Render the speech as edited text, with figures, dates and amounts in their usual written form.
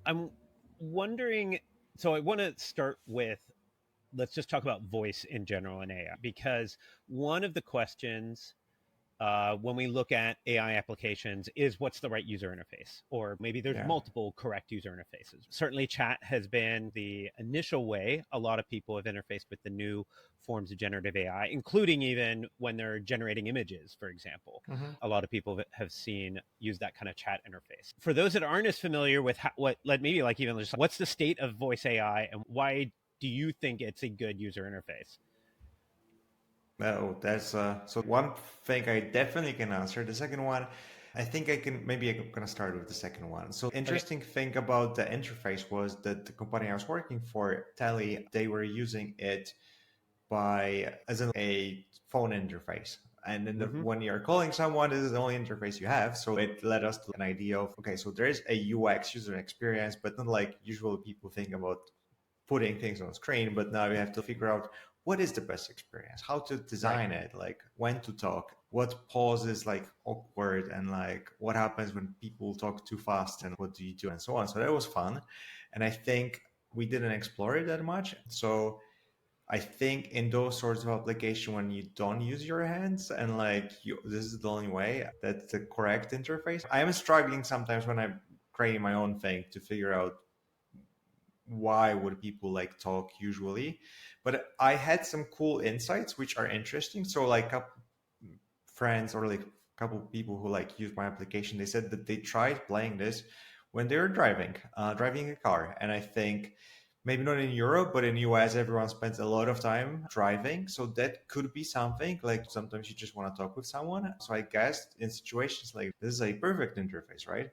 I'm wondering. So I want to start with, let's just talk about voice in general in AI, because one of the questions when we look at AI applications is what's the right user interface? Or maybe there's Yeah. multiple correct user interfaces. Certainly, chat has been the initial way a lot of people have interfaced with the new forms of generative AI, including even when they're generating images, for example. Hmm. A lot of people have seen use that kind of chat interface. For those that aren't as familiar with what, like maybe like even just what's the state of voice AI and why do you think it's a good user interface? Oh, that's so one thing I definitely can answer. The second one, I think I'm gonna start with the second one. So Okay. interesting thing about the interface was that the company I was working for, Tele, they were using it by as a phone interface. And then Mm-hmm. when you're calling someone, this is the only interface you have. So it led us to an idea of, okay, so there is a UX user experience, but not like usually people think about putting things on screen, but now you have to figure out what is the best experience, how to Right. design it, like when to talk, what pause is like awkward, and like what happens when people talk too fast and what do you do and so on. So that was fun. And I think we didn't explore it that much. So I think in those sorts of application when you don't use your hands and like this is the only way, that's the correct interface. I am struggling sometimes when I'm creating my own thing to figure out why would people like talk usually, but I had some cool insights which are interesting. So like a couple friends or like a couple people who like use my application, they said that they tried playing this when they were driving a car. And I think maybe not in Europe, but in US everyone spends a lot of time driving, so that could be something. Like sometimes you just want to talk with someone, so I guess in situations like this is a perfect interface, right?